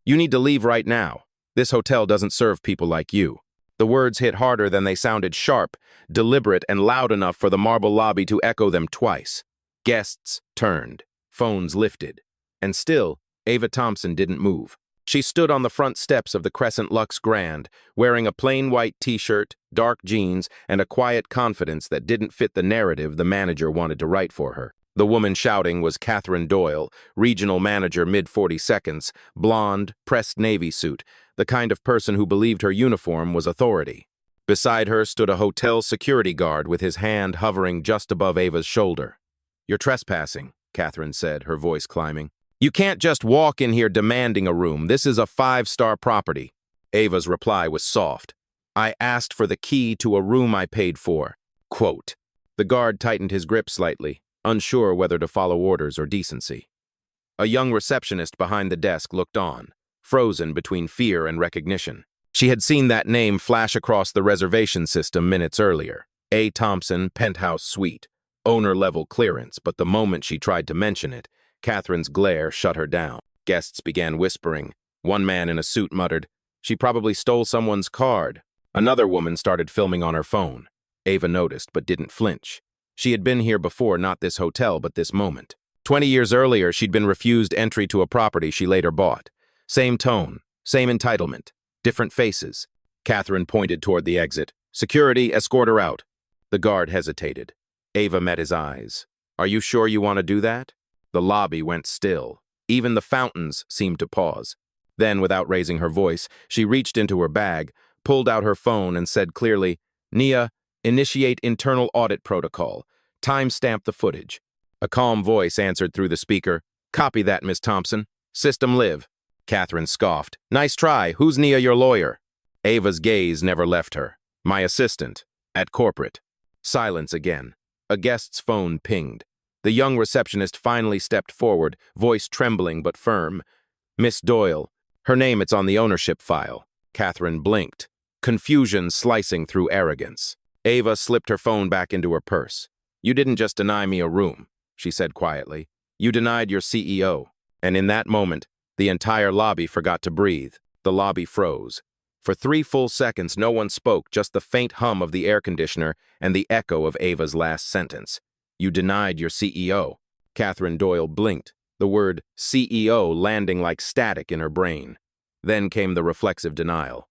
You need to leave right now. This hotel doesn't serve people like you." The words hit harder than they sounded sharp, deliberate, and loud enough for the marble lobby to echo them twice. Guests turned, phones lifted. And still, Ava Thompson didn't move. She stood on the front steps of the Crescent Lux Grand, wearing a plain white t-shirt, dark jeans, and a quiet confidence that didn't fit the narrative the manager wanted to write for her. The woman shouting was Catherine Doyle, regional manager mid-42nds, blonde, pressed navy suit, the kind of person who believed her uniform was authority. Beside her stood a hotel security guard with his hand hovering just above Ava's shoulder. "You're trespassing," Catherine said, her voice climbing. "You can't just walk in here demanding a room. This is a 5-star property." Ava's reply was soft. "I asked for the key to a room I paid for." Quote. The guard tightened his grip slightly, unsure whether to follow orders or decency. A young receptionist behind the desk looked on, frozen between fear and recognition. She had seen that name flash across the reservation system minutes earlier. A. Thompson, penthouse suite, owner-level clearance, but the moment she tried to mention it, Catherine's glare shut her down. Guests began whispering. One man in a suit muttered, "She probably stole someone's card." Another woman started filming on her phone. Ava noticed, but didn't flinch. She had been here before, not this hotel, but this moment. 20 years earlier, she'd been refused entry to a property she later bought. Same tone, same entitlement, different faces. Catherine pointed toward the exit. "Security, escort her out." The guard hesitated. Ava met his eyes. "Are you sure you want to do that?" The lobby went still. Even the fountains seemed to pause. Then, without raising her voice, she reached into her bag, pulled out her phone, and said clearly, "Nia, initiate internal audit protocol. Timestamp the footage." A calm voice answered through the speaker. "Copy that, Miss Thompson. System live." Catherine scoffed. "Nice try. Who's Nia, your lawyer?" Ava's gaze never left her. "My assistant. At corporate." Silence again. A guest's phone pinged. The young receptionist finally stepped forward, voice trembling but firm. "Miss Doyle. Her name, it's on the ownership file." Catherine blinked, confusion slicing through arrogance. Ava slipped her phone back into her purse. "You didn't just deny me a room," she said quietly. "You denied your CEO." And in that moment, the entire lobby forgot to breathe. The lobby froze. For 3 full seconds, no one spoke, just the faint hum of the air conditioner and the echo of Ava's last sentence. "You denied your CEO." Catherine Doyle blinked, the word CEO landing like static in her brain. Then came the reflexive denial.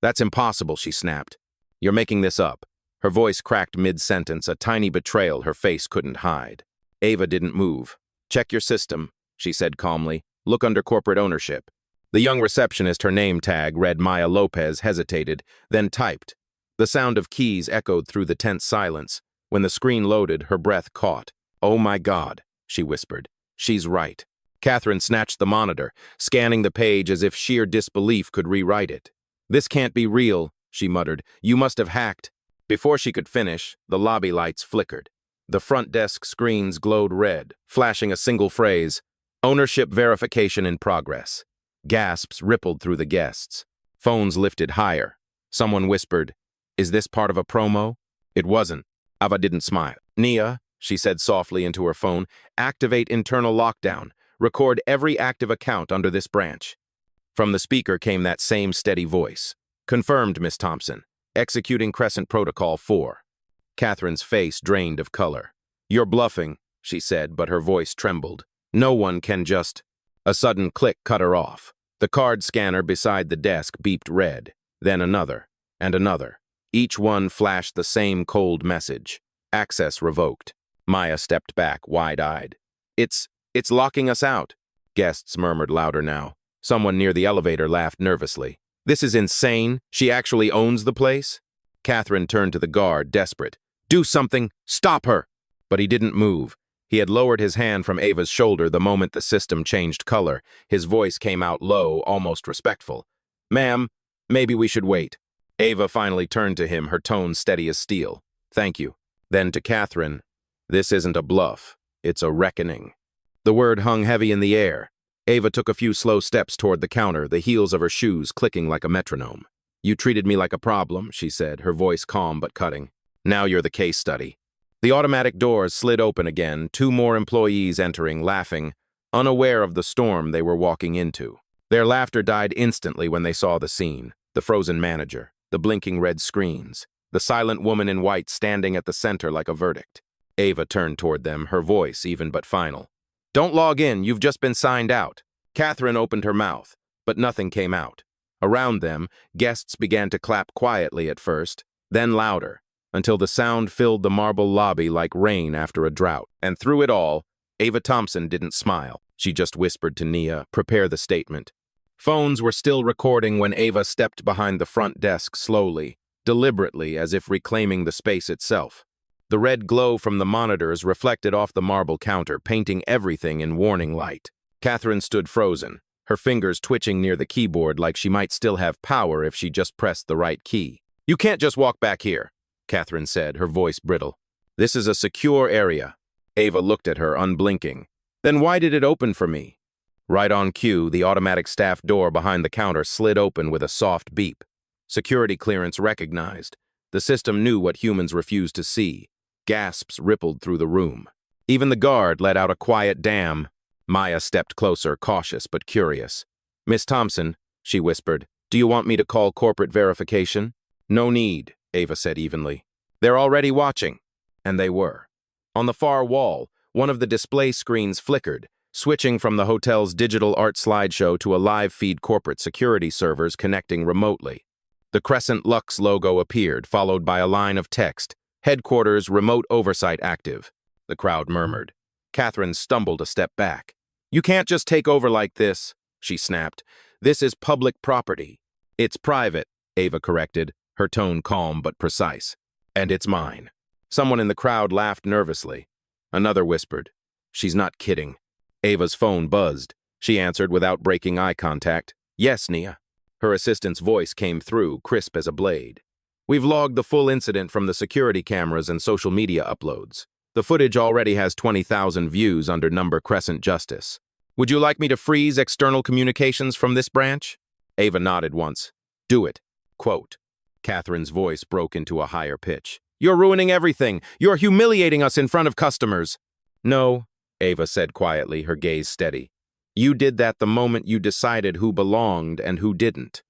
"That's impossible," she snapped. "You're making this up." Her voice cracked mid-sentence, a tiny betrayal her face couldn't hide. Ava didn't move. "Check your system," she said calmly. "Look under corporate ownership." The young receptionist, her name tag read Maya Lopez, hesitated, then typed. The sound of keys echoed through the tense silence. When the screen loaded, her breath caught. "Oh my God," she whispered. "She's right." Catherine snatched the monitor, scanning the page as if sheer disbelief could rewrite it. "This can't be real," she muttered. "You must have hacked." Before she could finish, the lobby lights flickered. The front desk screens glowed red, flashing a single phrase, "Ownership verification in progress." Gasps rippled through the guests. Phones lifted higher. Someone whispered, "Is this part of a promo?" It wasn't. Ava didn't smile. "Nia," she said softly into her phone, "activate internal lockdown. Record every active account under this branch." From the speaker came that same steady voice. "Confirmed, Miss Thompson. Executing Crescent Protocol 4. Catherine's face drained of color. "You're bluffing," she said, but her voice trembled. "No one can just—" A sudden click cut her off. The card scanner beside the desk beeped red, then another, and another. Each one flashed the same cold message. Access revoked. Maya stepped back, wide-eyed. It's locking us out." Guests murmured louder now. Someone near the elevator laughed nervously. "This is insane. She actually owns the place?" Catherine turned to the guard, desperate. "Do something! Stop her!" But he didn't move. He had lowered his hand from Ava's shoulder the moment the system changed color. His voice came out low, almost respectful. "Ma'am, maybe we should wait." Ava finally turned to him, her tone steady as steel. "Thank you." Then to Catherine, "This isn't a bluff. It's a reckoning." The word hung heavy in the air. Ava took a few slow steps toward the counter, the heels of her shoes clicking like a metronome. "You treated me like a problem," she said, her voice calm but cutting. "Now you're the case study." The automatic doors slid open again, 2 more employees entering, laughing, unaware of the storm they were walking into. Their laughter died instantly when they saw the scene. The frozen manager, the blinking red screens, the silent woman in white standing at the center like a verdict. Ava turned toward them, her voice even but final. "Don't log in, you've just been signed out." Catherine opened her mouth, but nothing came out. Around them, guests began to clap quietly at first, then louder, until the sound filled the marble lobby like rain after a drought. And through it all, Ava Thompson didn't smile. She just whispered to Nia, "Prepare the statement." Phones were still recording when Ava stepped behind the front desk slowly, deliberately, as if reclaiming the space itself. The red glow from the monitors reflected off the marble counter, painting everything in warning light. Catherine stood frozen, her fingers twitching near the keyboard like she might still have power if she just pressed the right key. "You can't just walk back here," Catherine said, her voice brittle. "This is a secure area." Ava looked at her, unblinking. "Then why did it open for me?" Right on cue, the automatic staff door behind the counter slid open with a soft beep. Security clearance recognized. The system knew what humans refused to see. Gasps rippled through the room. Even the guard let out a quiet damn. Maya stepped closer, cautious but curious. "Miss Thompson," she whispered, "do you want me to call corporate verification?" "No need," Ava said evenly. "They're already watching." And they were. On the far wall, one of the display screens flickered, switching from the hotel's digital art slideshow to a live feed corporate security servers connecting remotely. The Crescent Lux logo appeared, followed by a line of text, "Headquarters Remote Oversight Active." The crowd murmured. Catherine stumbled a step back. "You can't just take over like this," she snapped. "This is public property." "It's private," Ava corrected, her tone calm but precise. "And it's mine." Someone in the crowd laughed nervously. Another whispered, "She's not kidding." Ava's phone buzzed. She answered without breaking eye contact. "Yes, Nia." Her assistant's voice came through, crisp as a blade. "We've logged the full incident from the security cameras and social media uploads. The footage already has 20,000 views under number Crescent Justice. Would you like me to freeze external communications from this branch?" Ava nodded once. "Do it." Quote. Catherine's voice broke into a higher pitch. "You're ruining everything. You're humiliating us in front of customers." "No," Ava said quietly, her gaze steady. "You did that the moment you decided who belonged and who didn't."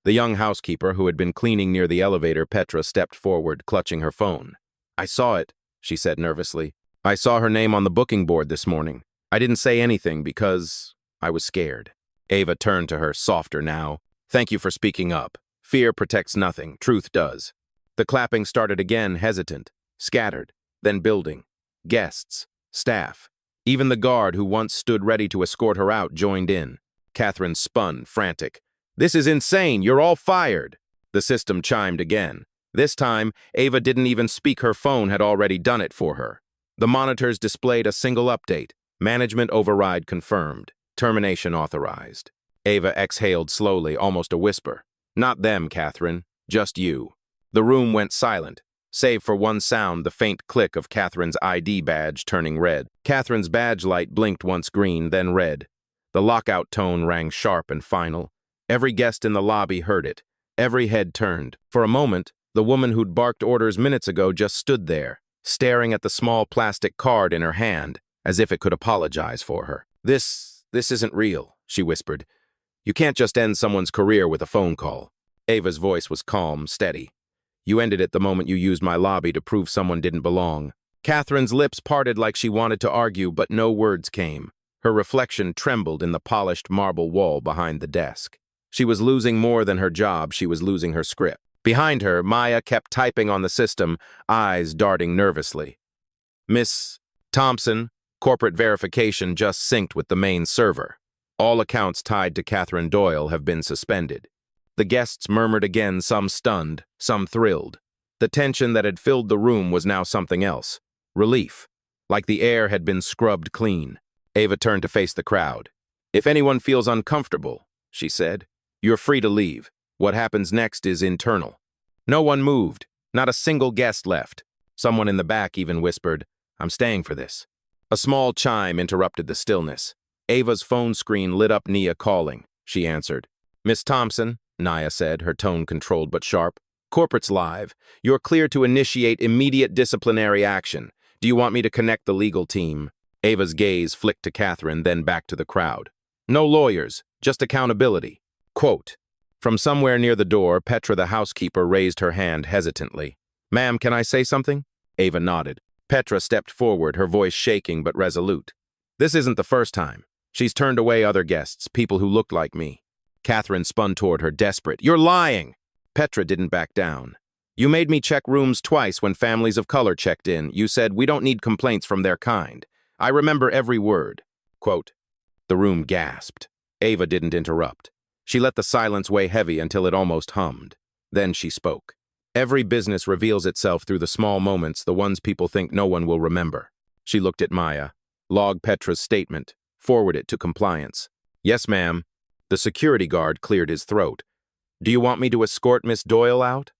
The young housekeeper who had been cleaning near the elevator, Petra, stepped forward, clutching her phone. "I saw it," she said nervously. "I saw her name on the booking board this morning. I didn't say anything because I was scared." Ava turned to her, softer now. "Thank you for speaking up. Fear protects nothing, truth does." The clapping started again, hesitant, scattered, then building. Guests, staff. Even the guard who once stood ready to escort her out joined in. Catherine spun, frantic. "This is insane! You're all fired!" The system chimed again. This time, Ava didn't even speak, her phone had already done it for her. The monitors displayed a single update. Management override confirmed. Termination authorized. Ava exhaled slowly, almost a whisper. "Not them, Catherine. Just you." The room went silent, save for one sound, the faint click of Catherine's ID badge turning red. Catherine's badge light blinked once green, then red. The lockout tone rang sharp and final. Every guest in the lobby heard it. Every head turned. For a moment, the woman who'd barked orders minutes ago just stood there, staring at the small plastic card in her hand, as if it could apologize for her. This isn't real," she whispered. "You can't just end someone's career with a phone call." Ava's voice was calm, steady. "You ended it the moment you used my lobby to prove someone didn't belong." Catherine's lips parted like she wanted to argue, but no words came. Her reflection trembled in the polished marble wall behind the desk. She was losing more than her job, she was losing her script. Behind her, Maya kept typing on the system, eyes darting nervously. "Miss Thompson, corporate verification just synced with the main server. All accounts tied to Catherine Doyle have been suspended." The guests murmured again, some stunned, some thrilled. The tension that had filled the room was now something else. Relief. Like the air had been scrubbed clean. Ava turned to face the crowd. "If anyone feels uncomfortable," she said, "you're free to leave. What happens next is internal." No one moved. Not a single guest left. Someone in the back even whispered, "I'm staying for this." A small chime interrupted the stillness. Ava's phone screen lit up Nia calling. She answered. "Miss Thompson," Nia said, her tone controlled but sharp. "Corporate's live. You're clear to initiate immediate disciplinary action. Do you want me to connect the legal team?" Ava's gaze flicked to Catherine, then back to the crowd. "No lawyers, Just accountability. Quote. From somewhere near the door, Petra the housekeeper raised her hand hesitantly. Ma'am, can I say something? Ava nodded. Petra stepped forward, her voice shaking but resolute. This isn't the first time. She's turned away other guests, people who looked like me. Catherine spun toward her, desperate. You're lying! Petra didn't back down. You made me check rooms twice when families of color checked in. You said, we don't need complaints from their kind. I remember every word. Quote. The room gasped. Ava didn't interrupt. She let the silence weigh heavy until it almost hummed. Then she spoke. Every business reveals itself through the small moments, the ones people think no one will remember. She looked at Maya. Log Petra's statement. Forward it to compliance. Yes, ma'am. The security guard cleared his throat. Do you want me to escort Miss Doyle out?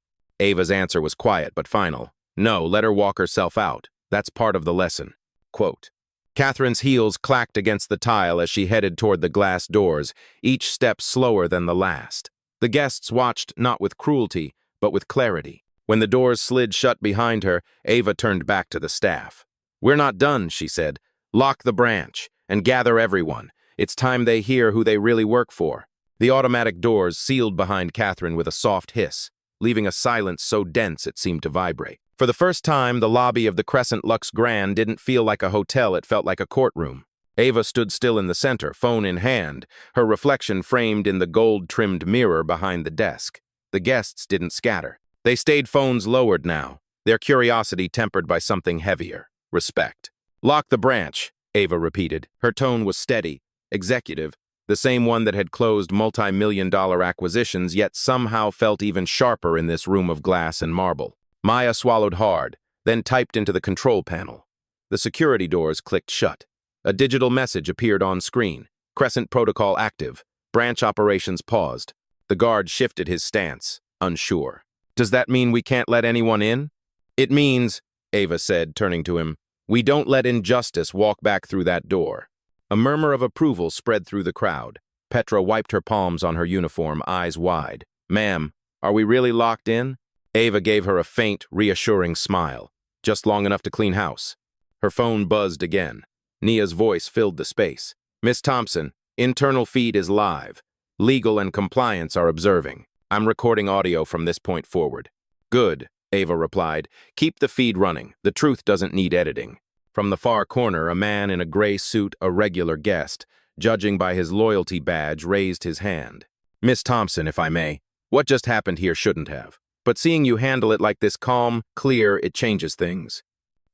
Ava's answer was quiet but final. No, let her walk herself out. That's part of the lesson. Quote. Catherine's heels clacked against the tile as she headed toward the glass doors, each step slower than the last. The guests watched not with cruelty, but with clarity. When the doors slid shut behind her, Ava turned back to the staff. We're not done, she said. Lock the branch and gather everyone. It's time they hear who they really work for. The automatic doors sealed behind Catherine with a soft hiss, leaving a silence so dense it seemed to vibrate. For the first time, the lobby of the Crescent Lux Grand didn't feel like a hotel, it felt like a courtroom. Ava stood still in the center, phone in hand, her reflection framed in the gold-trimmed mirror behind the desk. The guests didn't scatter. They stayed phones lowered now, their curiosity tempered by something heavier, respect. Lock the branch, Ava repeated. Her tone was steady, executive, the same one that had closed multi-million-dollar acquisitions, yet somehow felt even sharper in this room of glass and marble. Maya swallowed hard, then typed into the control panel. The security doors clicked shut. A digital message appeared on screen. Crescent protocol active. Branch operations paused. The guard shifted his stance, unsure. Does that mean we can't let anyone in? It means, Ava said, turning to him, we don't let injustice walk back through that door. A murmur of approval spread through the crowd. Petra wiped her palms on her uniform, eyes wide. Ma'am, are we really locked in? Ava gave her a faint, reassuring smile. Just long enough to clean house. Her phone buzzed again. Nia's voice filled the space. Miss Thompson, internal feed is live. Legal and compliance are observing. I'm recording audio from this point forward. Good, Ava replied. Keep the feed running. The truth doesn't need editing. From the far corner, a man in a gray suit, a regular guest, judging by his loyalty badge, raised his hand. Miss Thompson, if I may, what just happened here shouldn't have. But seeing you handle it like this calm, clear, it changes things.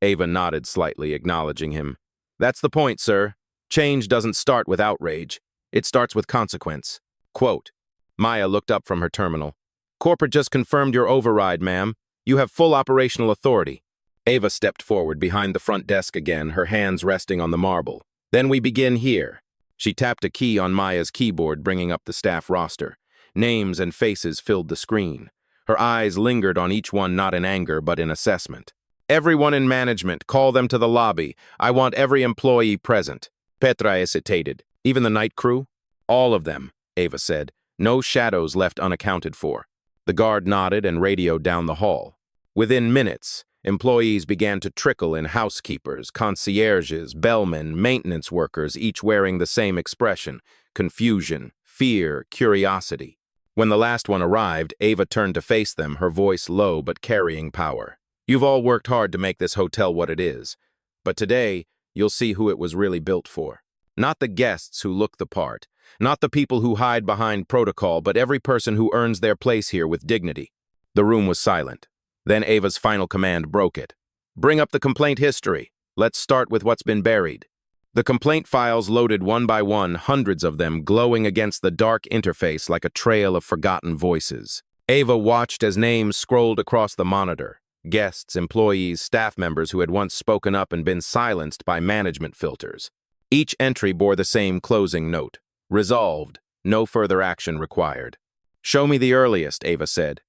Ava nodded slightly, acknowledging him. That's the point, sir. Change doesn't start with outrage. It starts with consequence. Quote. Maya looked up from her terminal. Corporate just confirmed your override, ma'am. You have full operational authority. Ava stepped forward behind the front desk again, her hands resting on the marble. Then we begin here. She tapped a key on Maya's keyboard, bringing up the staff roster. Names and faces filled the screen. Her eyes lingered on each one, not in anger, but in assessment. Everyone in management, call them to the lobby. I want every employee present. Petra hesitated. Even the night crew? All of them, Ava said. No shadows left unaccounted for. The guard nodded and radioed down the hall. Within minutes, employees began to trickle in, housekeepers, concierges, bellmen, maintenance workers, each wearing the same expression: confusion, fear, curiosity. When the last one arrived, Ava turned to face them, her voice low but carrying power. You've all worked hard to make this hotel what it is, but today you'll see who it was really built for. Not the guests who look the part, not the people who hide behind protocol, but every person who earns their place here with dignity. The room was silent. Then Ava's final command broke it. Bring up the complaint history. Let's start with what's been buried. The complaint files loaded one by one, hundreds of them glowing against the dark interface like a trail of forgotten voices. Ava watched as names scrolled across the monitor. Guests, employees, staff members who had once spoken up and been silenced by management filters. Each entry bore the same closing note. Resolved. No further action required. Show me the earliest, Ava said.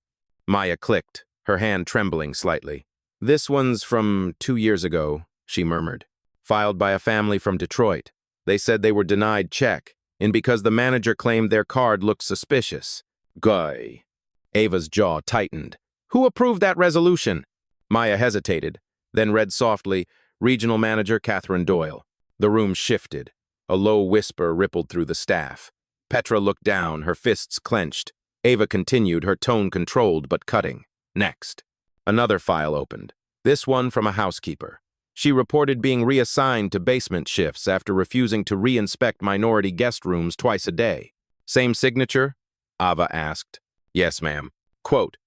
Maya clicked, her hand trembling slightly. This one's from 2 years ago, she murmured. Filed by a family from Detroit. They said they were denied check, and because the manager claimed their card looked suspicious. Guy. Ava's jaw tightened. Who approved that resolution? Maya hesitated, then read softly, Regional Manager Catherine Doyle. The room shifted. A low whisper rippled through the staff. Petra looked down, her fists clenched. Ava continued, her tone controlled but cutting. Next. Another file opened. This one from a housekeeper. She reported being reassigned to basement shifts after refusing to re-inspect minority guest rooms twice a day. Same signature? Ava asked. Yes, ma'am. Quote.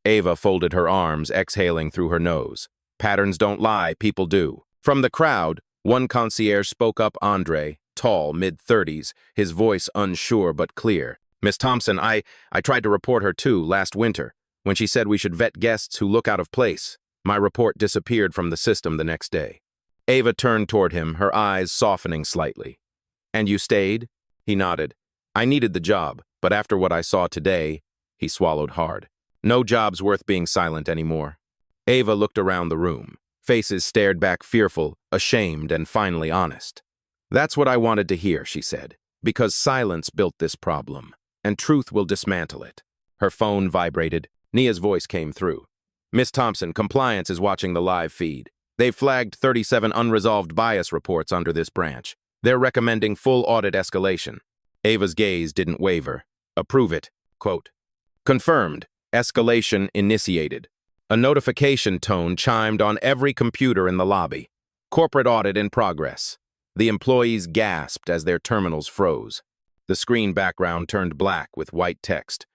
Ava folded her arms, exhaling through her nose. Patterns don't lie, people do. From the crowd, one concierge spoke up. Andre, tall, mid-30s, his voice unsure but clear. Miss Thompson, I tried to report her too last winter, when she said we should vet guests who look out of place. My report disappeared from the system the next day. Ava turned toward him, her eyes softening slightly. And you stayed? He nodded. I needed the job, but after what I saw today, he swallowed hard. No job's worth being silent anymore. Ava looked around the room. Faces stared back fearful, ashamed, and finally honest. That's what I wanted to hear, she said, because silence built this problem, and truth will dismantle it. Her phone vibrated. Nia's voice came through. Miss Thompson, compliance is watching the live feed. They've flagged 37 unresolved bias reports under this branch. They're recommending full audit escalation. Ava's gaze didn't waver. Approve it. Quote. Confirmed. Escalation initiated. A notification tone chimed on every computer in the lobby. Corporate audit in progress. The employees gasped as their terminals froze. The screen background turned black with white text.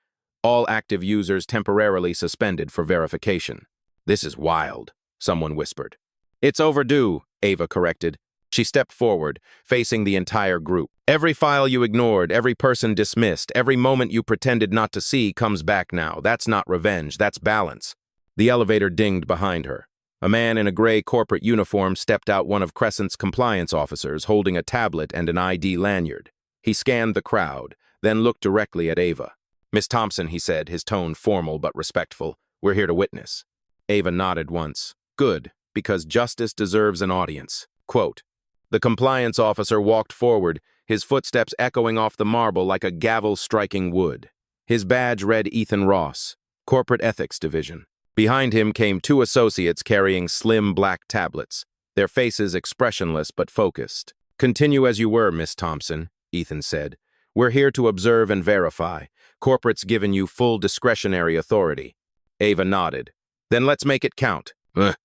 All active users temporarily suspended for verification. This is wild, someone whispered. It's overdue, Ava corrected. She stepped forward, facing the entire group. Every file you ignored, every person dismissed, every moment you pretended not to see comes back now. That's not revenge, that's balance. The elevator dinged behind her. A man in a gray corporate uniform stepped out, one of Crescent's compliance officers, holding a tablet and an ID lanyard. He scanned the crowd, then looked directly at Ava. Miss Thompson, he said, his tone formal but respectful, we're here to witness. Ava nodded once. Good, because justice deserves an audience. Quote. The compliance officer walked forward, his footsteps echoing off the marble like a gavel striking wood. His badge read Ethan Ross, Corporate Ethics Division. Behind him came two associates carrying slim black tablets, their faces expressionless but focused. Continue as you were, Miss Thompson, Ethan said. We're here to observe and verify. Corporate's given you full discretionary authority. Ava nodded. Then let's make it count. Ugh.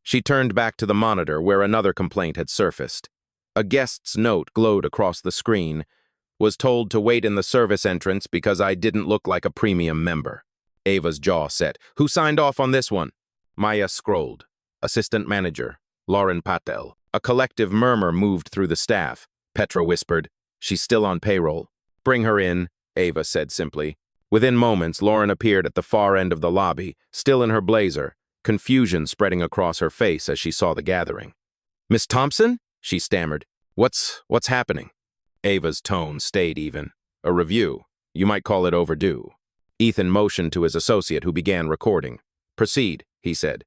She turned back to the monitor where another complaint had surfaced. A guest's note glowed across the screen. Was told to wait in the service entrance because I didn't look like a premium member. Ava's jaw set. Who signed off on this one? Maya scrolled. Assistant manager, Lauren Patel. A collective murmur moved through the staff. Petra whispered. She's still on payroll. Bring her in, Ava said simply. Within moments, Lauren appeared at the far end of the lobby, still in her blazer, confusion spreading across her face as she saw the gathering. Miss Thompson? She stammered. What's happening? Ava's tone stayed even. A review. You might call it overdue. Ethan motioned to his associate who began recording. Proceed, he said.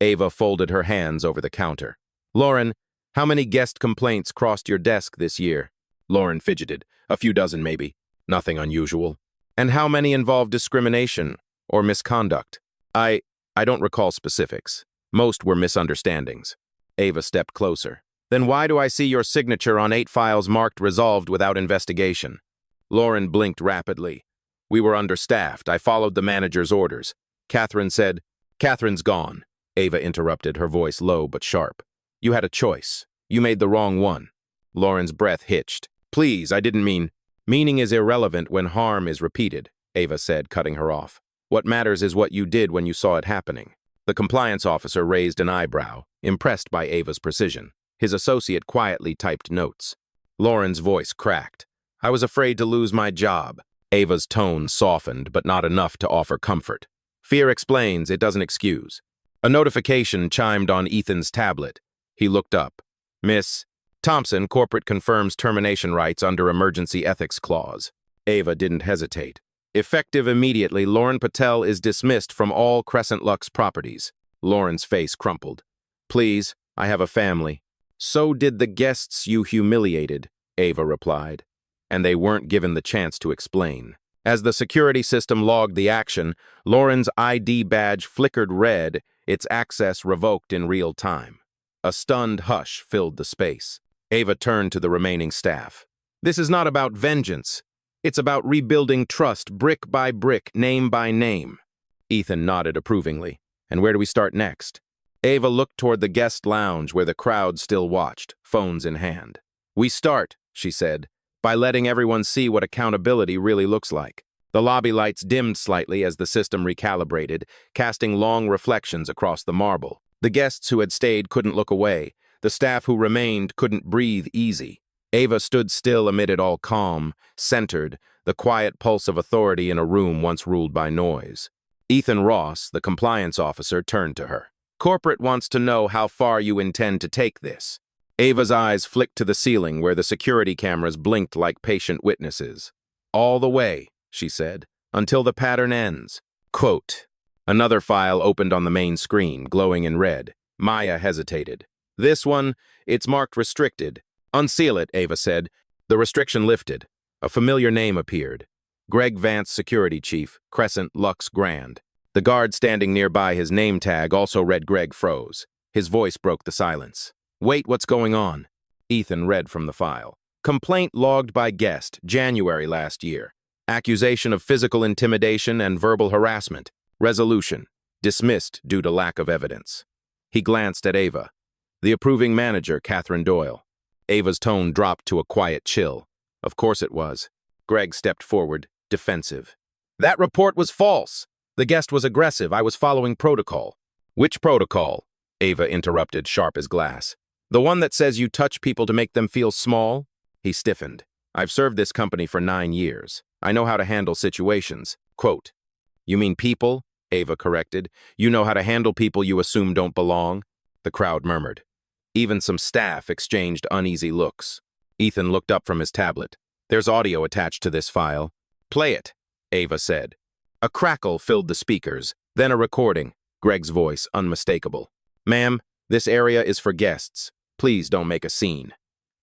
Ava folded her hands over the counter. Lauren, how many guest complaints crossed your desk this year? Lauren fidgeted. A few dozen, maybe. Nothing unusual. And how many involved discrimination or misconduct? I don't recall specifics. Most were misunderstandings. Ava stepped closer. Then why do I see your signature on 8 files marked resolved without investigation? Lauren blinked rapidly. We were understaffed. I followed the manager's orders. Catherine said, Catherine's gone. Ava interrupted, her voice low but sharp. You had a choice. You made the wrong one. Lauren's breath hitched. Please, I didn't mean. Meaning is irrelevant when harm is repeated, Ava said, cutting her off. What matters is what you did when you saw it happening. The compliance officer raised an eyebrow, impressed by Ava's precision. His associate quietly typed notes. Lauren's voice cracked. I was afraid to lose my job. Ava's tone softened, but not enough to offer comfort. Fear explains, it doesn't excuse. A notification chimed on Ethan's tablet. He looked up. Miss Thompson, corporate confirms termination rights under emergency ethics clause. Ava didn't hesitate. Effective immediately, Lauren Patel is dismissed from all Crescent Lux properties. Lauren's face crumpled. Please, I have a family. So did the guests you humiliated, Ava replied. And they weren't given the chance to explain. As the security system logged the action, Lauren's ID badge flickered red, its access revoked in real time. A stunned hush filled the space. Ava turned to the remaining staff. This is not about vengeance. It's about rebuilding trust brick by brick, name by name. Ethan nodded approvingly. And where do we start next? Ava looked toward the guest lounge where the crowd still watched, phones in hand. We start, she said, by letting everyone see what accountability really looks like. The lobby lights dimmed slightly as the system recalibrated, casting long reflections across the marble. The guests who had stayed couldn't look away. The staff who remained couldn't breathe easy. Ava stood still amid it all calm, centered, the quiet pulse of authority in a room once ruled by noise. Ethan Ross, the compliance officer, turned to her. Corporate wants to know how far you intend to take this. Ava's eyes flicked to the ceiling where the security cameras blinked like patient witnesses. All the way, she said, until the pattern ends. Quote. Another file opened on the main screen, glowing in red. Maya hesitated. This one, it's marked restricted. Unseal it, Ava said. The restriction lifted. A familiar name appeared. Greg Vance, security chief, Crescent Lux Grand. The guard standing nearby his name tag also read. Greg froze. His voice broke the silence. Wait, what's going on? Ethan read from the file. Complaint logged by guest, January last year. Accusation of physical intimidation and verbal harassment. Resolution. Dismissed due to lack of evidence. He glanced at Ava. The approving manager, Catherine Doyle. Ava's tone dropped to a quiet chill. Of course it was. Greg stepped forward, defensive. That report was false. The guest was aggressive. I was following protocol. Which protocol? Ava interrupted, sharp as glass. The one that says you touch people to make them feel small? He stiffened. I've served this company for 9 years. I know how to handle situations. Quote. You mean people? Ava corrected. You know how to handle people you assume don't belong? The crowd murmured. Even some staff exchanged uneasy looks. Ethan looked up from his tablet. There's audio attached to this file. Play it, Ava said. A crackle filled the speakers, then a recording, Greg's voice unmistakable. Ma'am, this area is for guests. Please don't make a scene.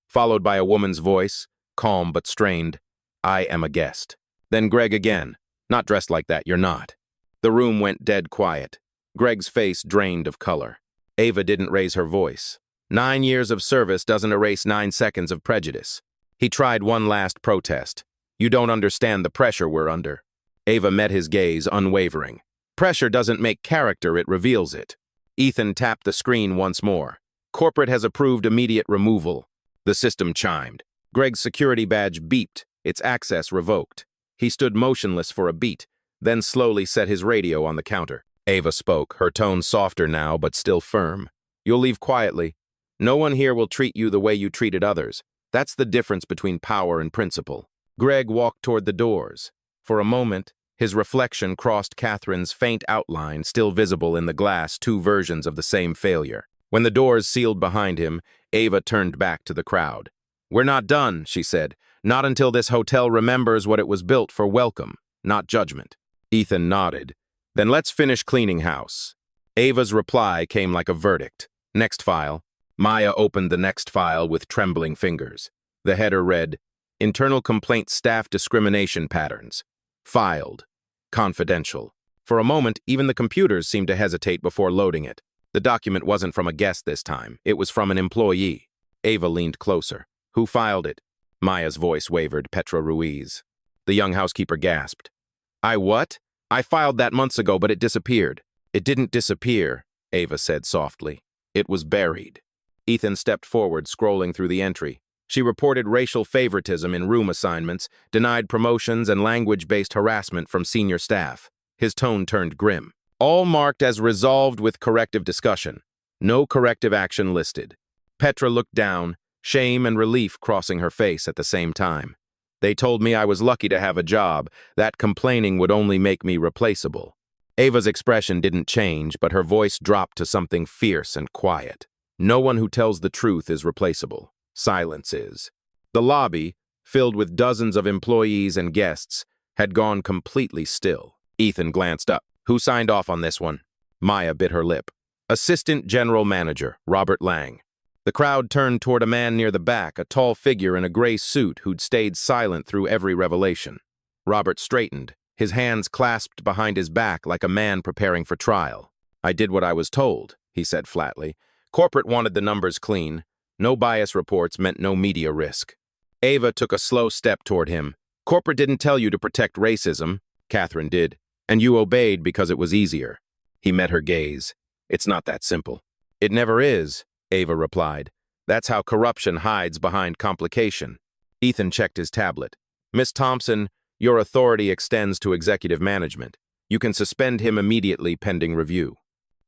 Followed by a woman's voice, calm but strained. I am a guest. Then Greg again. Not dressed like that, you're not. The room went dead quiet. Greg's face drained of color. Ava didn't raise her voice. 9 years of service doesn't erase 9 seconds of prejudice. He tried one last protest. You don't understand the pressure we're under. Ava met his gaze, unwavering. Pressure doesn't make character, it reveals it. Ethan tapped the screen once more. Corporate has approved immediate removal. The system chimed. Greg's security badge beeped, its access revoked. He stood motionless for a beat, then slowly set his radio on the counter. Ava spoke, her tone softer now but still firm. You'll leave quietly. No one here will treat you the way you treated others. That's the difference between power and principle. Greg walked toward the doors. For a moment, his reflection crossed Catherine's faint outline, still visible in the glass, 2 versions of the same failure. When the doors sealed behind him, Ava turned back to the crowd. We're not done, she said. Not until this hotel remembers what it was built for: welcome, not judgment. Ethan nodded. Then let's finish cleaning house. Ava's reply came like a verdict. Next file. Maya opened the next file with trembling fingers. The header read, Internal Complaint Staff Discrimination Patterns. Filed. Confidential. For a moment, even the computers seemed to hesitate before loading it. The document wasn't from a guest this time. It was from an employee. Ava leaned closer. Who filed it? Maya's voice wavered. Petra Ruiz. The young housekeeper gasped. I what? I filed that months ago, but it disappeared. It didn't disappear, Ava said softly. It was buried. Ethan stepped forward, scrolling through the entry. She reported racial favoritism in room assignments, denied promotions, and language-based harassment from senior staff. His tone turned grim. All marked as resolved with corrective discussion. No corrective action listed. Petra looked down, shame and relief crossing her face at the same time. They told me I was lucky to have a job, that complaining would only make me replaceable. Ava's expression didn't change, but her voice dropped to something fierce and quiet. No one who tells the truth is replaceable. Silence is. The lobby, filled with dozens of employees and guests, had gone completely still. Ethan glanced up. Who signed off on this one? Maya bit her lip. Assistant General Manager, Robert Lang. The crowd turned toward a man near the back, a tall figure in a gray suit who'd stayed silent through every revelation. Robert straightened, his hands clasped behind his back like a man preparing for trial. I did what I was told, he said flatly. Corporate wanted the numbers clean. No bias reports meant no media risk. Ava took a slow step toward him. Corporate didn't tell you to protect racism. Catherine did. And you obeyed because it was easier. He met her gaze. It's not that simple. It never is, Ava replied. That's how corruption hides behind complication. Ethan checked his tablet. Miss Thompson, your authority extends to executive management. You can suspend him immediately pending review.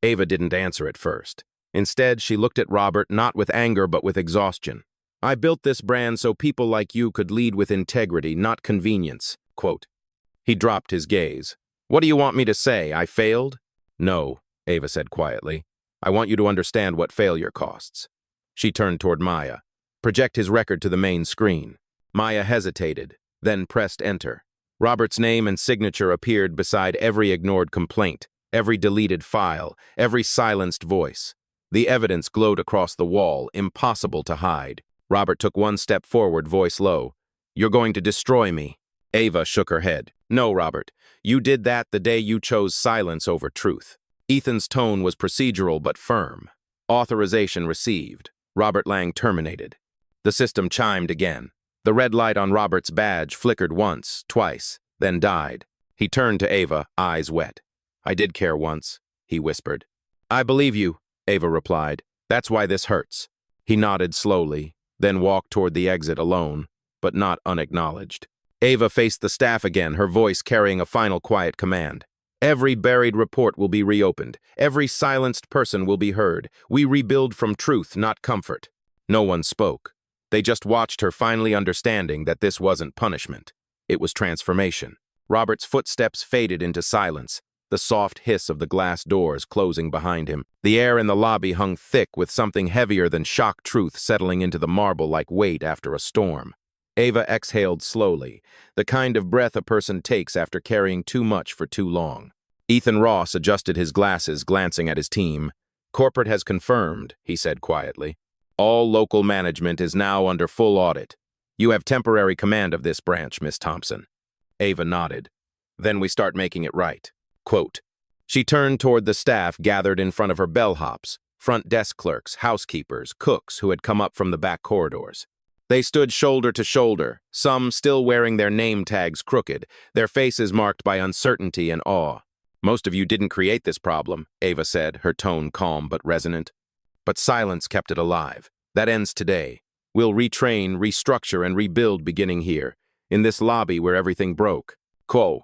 Ava didn't answer at first. Instead, she looked at Robert not with anger but with exhaustion. I built this brand so people like you could lead with integrity, not convenience. Quote. He dropped his gaze. What do you want me to say? I failed? No, Ava said quietly. I want you to understand what failure costs. She turned toward Maya. Project his record to the main screen. Maya hesitated, then pressed enter. Robert's name and signature appeared beside every ignored complaint, every deleted file, every silenced voice. The evidence glowed across the wall, impossible to hide. Robert took one step forward, voice low. You're going to destroy me. Ava shook her head. No, Robert. You did that the day you chose silence over truth. Ethan's tone was procedural but firm. Authorization received. Robert Lang terminated. The system chimed again. The red light on Robert's badge flickered once, twice, then died. He turned to Ava, eyes wet. I did care once, he whispered. I believe you, Ava replied. That's why this hurts. He nodded slowly, then walked toward the exit alone, but not unacknowledged. Ava faced the staff again, her voice carrying a final quiet command. Every buried report will be reopened. Every silenced person will be heard. We rebuild from truth, not comfort. No one spoke. They just watched her, finally understanding that this wasn't punishment. It was transformation. Robert's footsteps faded into silence, the soft hiss of the glass doors closing behind him. The air in the lobby hung thick with something heavier than shock truth settling into the marble like weight after a storm. Ava exhaled slowly, the kind of breath a person takes after carrying too much for too long. Ethan Ross adjusted his glasses, glancing at his team. Corporate has confirmed, he said quietly. All local management is now under full audit. You have temporary command of this branch, Miss Thompson. Ava nodded. Then we start making it right. Quote. She turned toward the staff gathered in front of her bellhops, front desk clerks, housekeepers, cooks who had come up from the back corridors. They stood shoulder to shoulder, some still wearing their name tags crooked, their faces marked by uncertainty and awe. Most of you didn't create this problem, Ava said, her tone calm but resonant. But silence kept it alive. That ends today. We'll retrain, restructure, and rebuild beginning here, in this lobby where everything broke. Quo.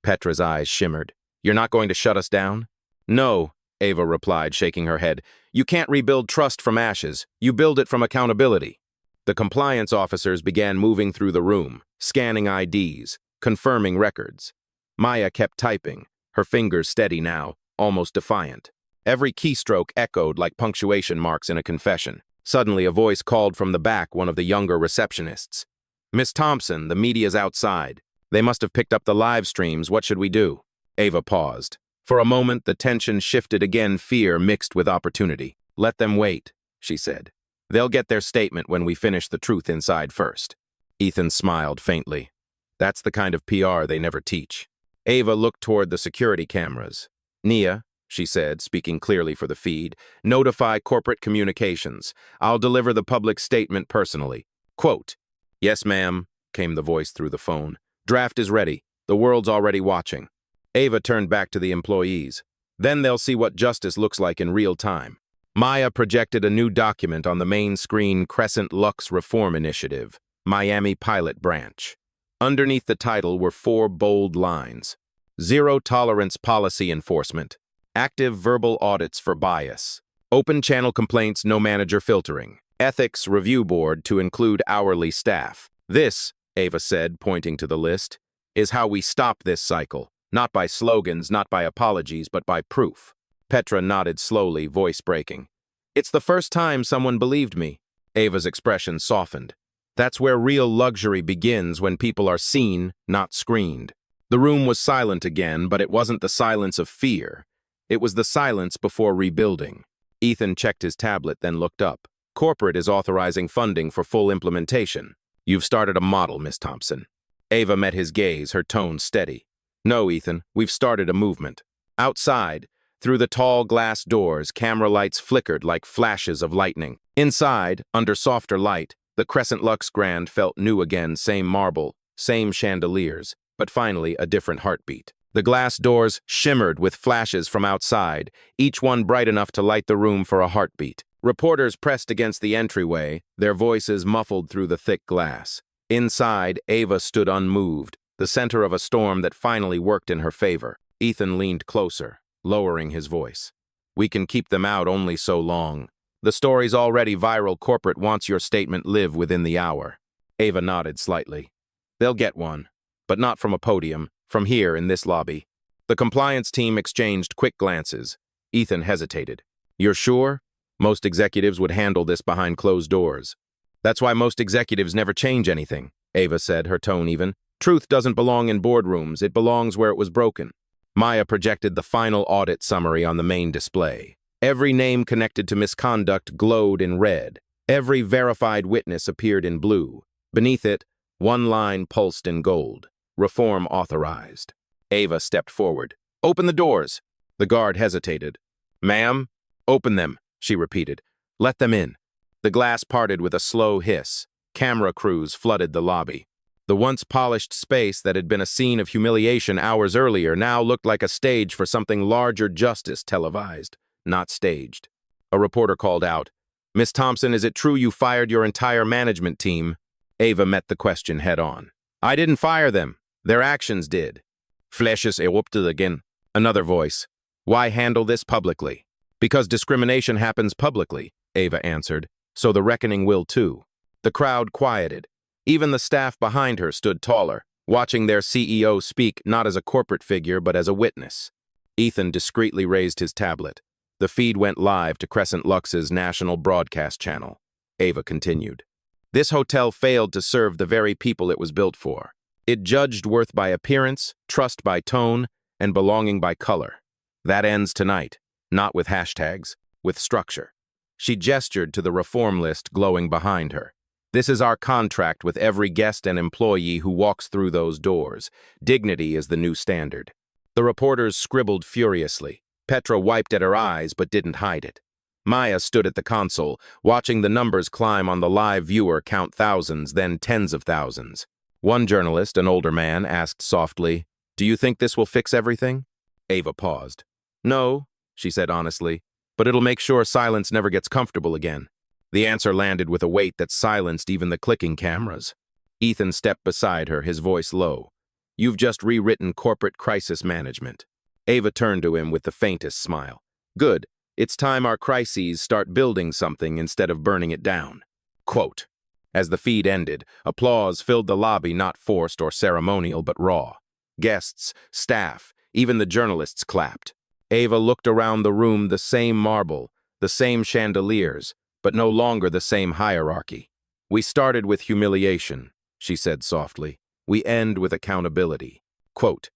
Petra's eyes shimmered. You're not going to shut us down? No, Ava replied, shaking her head. You can't rebuild trust from ashes. You build it from accountability. The compliance officers began moving through the room, scanning IDs, confirming records. Maya kept typing, her fingers steady now, almost defiant. Every keystroke echoed like punctuation marks in a confession. Suddenly, a voice called from the back, one of the younger receptionists. Miss Thompson, the media's outside. They must have picked up the live streams. What should we do? Ava paused. For a moment, the tension shifted again, fear mixed with opportunity. Let them wait, she said. They'll get their statement when we finish the truth inside first. Ethan smiled faintly. That's the kind of PR they never teach. Ava looked toward the security cameras. Nia, she said, speaking clearly for the feed, notify corporate communications. I'll deliver the public statement personally. Quote. Yes, ma'am, came the voice through the phone. Draft is ready. The world's already watching. Ava turned back to the employees. Then they'll see what justice looks like in real time. Maya projected a new document on the main screen, Crescent Lux Reform Initiative, Miami Pilot Branch. Underneath the title were 4 bold lines. Zero tolerance policy enforcement. Active verbal audits for bias. Open channel complaints, no manager filtering. Ethics review board to include hourly staff. This, Ava said, pointing to the list, is how we stop this cycle. Not by slogans, not by apologies, but by proof. Petra nodded slowly, voice breaking. It's the first time someone believed me. Ava's expression softened. That's where real luxury begins, when people are seen, not screened. The room was silent again, but it wasn't the silence of fear. It was the silence before rebuilding. Ethan checked his tablet, then looked up. Corporate is authorizing funding for full implementation. You've started a model, Miss Thompson. Ava met his gaze, her tone steady. No, Ethan, we've started a movement. Outside, through the tall glass doors, camera lights flickered like flashes of lightning. Inside, under softer light, the Crescent Lux Grand felt new again, same marble, same chandeliers, but finally a different heartbeat. The glass doors shimmered with flashes from outside, each one bright enough to light the room for a heartbeat. Reporters pressed against the entryway, their voices muffled through the thick glass. Inside, Ava stood unmoved, the center of a storm that finally worked in her favor. Ethan leaned closer, lowering his voice. "We can keep them out only so long. The story's already viral. Corporate wants your statement live within the hour." Ava nodded slightly. "They'll get one, but not from a podium, from here in this lobby." The compliance team exchanged quick glances. Ethan hesitated. "You're sure? Most executives would handle this behind closed doors." "That's why most executives never change anything," Ava said, her tone even. "Truth doesn't belong in boardrooms, it belongs where it was broken." Maya projected the final audit summary on the main display. Every name connected to misconduct glowed in red. Every verified witness appeared in blue. Beneath it, one line pulsed in gold. "Reform authorized." Ava stepped forward. "Open the doors." The guard hesitated. "Ma'am?" "Open them," she repeated. "Let them in." The glass parted with a slow hiss. Camera crews flooded the lobby. The once polished space that had been a scene of humiliation hours earlier now looked like a stage for something larger, justice televised, not staged. A reporter called out, "Miss Thompson, is it true you fired your entire management team?" Ava met the question head-on. "I didn't fire them. Their actions did." Flashes erupted again. Another voice. "Why handle this publicly?" "Because discrimination happens publicly," Ava answered. "So the reckoning will too." The crowd quieted. Even the staff behind her stood taller, watching their CEO speak not as a corporate figure but as a witness. Ethan discreetly raised his tablet. The feed went live to Crescent Lux's national broadcast channel. Ava continued. "This hotel failed to serve the very people it was built for. It judged worth by appearance, trust by tone, and belonging by color. That ends tonight, not with hashtags, with structure." She gestured to the reform list glowing behind her. "This is our contract with every guest and employee who walks through those doors. Dignity is the new standard." The reporters scribbled furiously. Petra wiped at her eyes but didn't hide it. Maya stood at the console, watching the numbers climb on the live viewer count thousands, then tens of thousands. One journalist, an older man, asked softly, "Do you think this will fix everything?" Ava paused. "No," she said honestly, "but it'll make sure silence never gets comfortable again." The answer landed with a weight that silenced even the clicking cameras. Ethan stepped beside her, his voice low. "You've just rewritten corporate crisis management." Ava turned to him with the faintest smile. "Good. It's time our crises start building something instead of burning it down." Quote. As the feed ended, applause filled the lobby, not forced or ceremonial, but raw. Guests, staff, even the journalists clapped. Ava looked around the room, the same marble, the same chandeliers, but no longer the same hierarchy. "We started with humiliation," she said softly. "We end with accountability." Quote.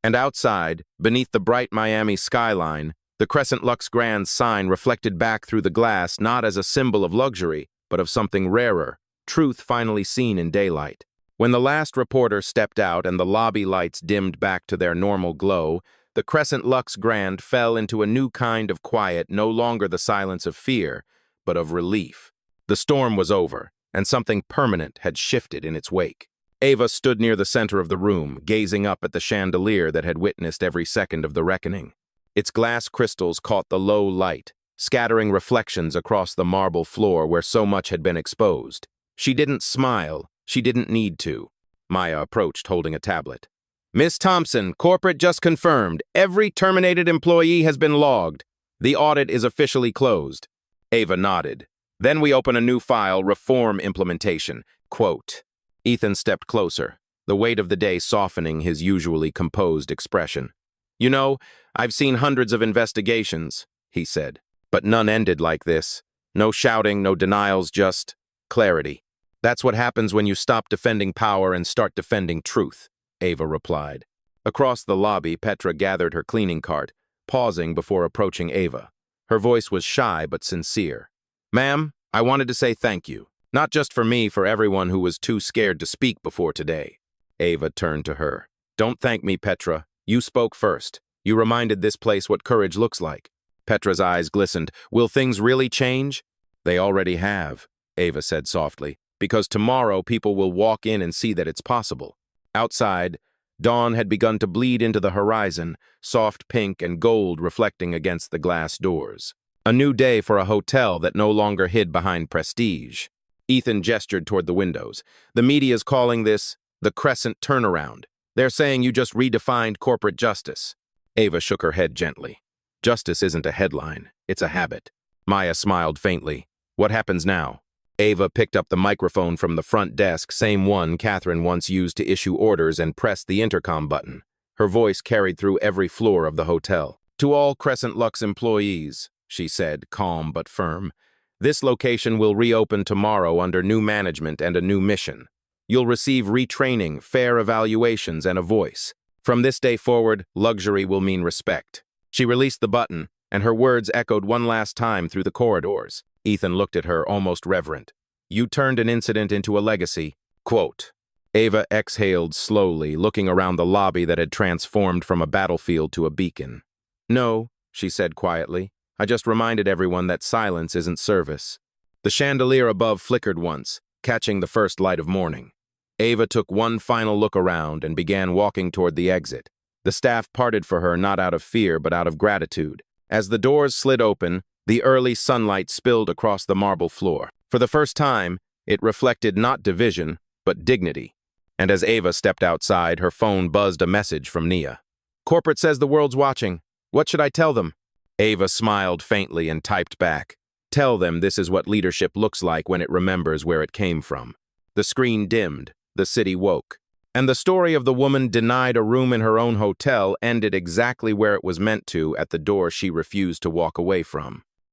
And outside, beneath the bright Miami skyline, the Crescent Lux Grand sign reflected back through the glass not as a symbol of luxury, but of something rarer, truth finally seen in daylight. When the last reporter stepped out and the lobby lights dimmed back to their normal glow, the Crescent Lux Grand fell into a new kind of quiet, no longer the silence of fear, but of relief. The storm was over, and something permanent had shifted in its wake. Ava stood near the center of the room, gazing up at the chandelier that had witnessed every second of the reckoning. Its glass crystals caught the low light, scattering reflections across the marble floor where so much had been exposed. She didn't smile. She didn't need to. Maya approached, holding a tablet. "Miss Thompson, corporate just confirmed. Every terminated employee has been logged. The audit is officially closed." Ava nodded. "Then we open a new file, reform implementation." Quote. Ethan stepped closer, the weight of the day softening his usually composed expression. "You know, I've seen hundreds of investigations," he said, "but none ended like this. No shouting, no denials, just clarity. That's what happens when you stop defending power and start defending truth," Ava replied. Across the lobby, Petra gathered her cleaning cart, pausing before approaching Ava. Her voice was shy but sincere. "Ma'am, I wanted to say thank you. Not just for me, for everyone who was too scared to speak before today." Ava turned to her. "Don't thank me, Petra. You spoke first. You reminded this place what courage looks like." Petra's eyes glistened. "Will things really change?" "They already have," Ava said softly, "because tomorrow people will walk in and see that it's possible. Outside, dawn had begun to bleed into the horizon, soft pink and gold reflecting against the glass doors. A new day for a hotel that no longer hid behind prestige. Ethan gestured toward the windows. The media's calling this the Crescent turnaround. They're saying you just redefined corporate justice. Ava shook her head gently. Justice isn't a headline, it's a habit. Maya smiled faintly. What happens now? Ava picked up the microphone from the front desk, same one Catherine once used to issue orders, and pressed the intercom button. Her voice carried through every floor of the hotel. To all Crescent Lux employees, she said, calm but firm, this location will reopen tomorrow under new management and a new mission. You'll receive retraining, fair evaluations, and a voice. From this day forward, luxury will mean respect. She released the button, and her words echoed one last time through the corridors. Ethan looked at her, almost reverent. You turned an incident into a legacy. Quote. Ava exhaled slowly, looking around the lobby that had transformed from a battlefield to a beacon. No, she said quietly. I just reminded everyone that silence isn't service. The chandelier above flickered once, catching the first light of morning. Ava took one final look around and began walking toward the exit. The staff parted for her not out of fear but out of gratitude. As the doors slid open, the early sunlight spilled across the marble floor. For the first time, it reflected not division, but dignity. And as Ava stepped outside, her phone buzzed a message from Nia. Corporate says the world's watching. What should I tell them? Ava smiled faintly and typed back. Tell them this is what leadership looks like when it remembers where it came from. The screen dimmed. The city woke. And the story of the woman denied a room in her own hotel ended exactly where it was meant to, at the door she refused to walk away from.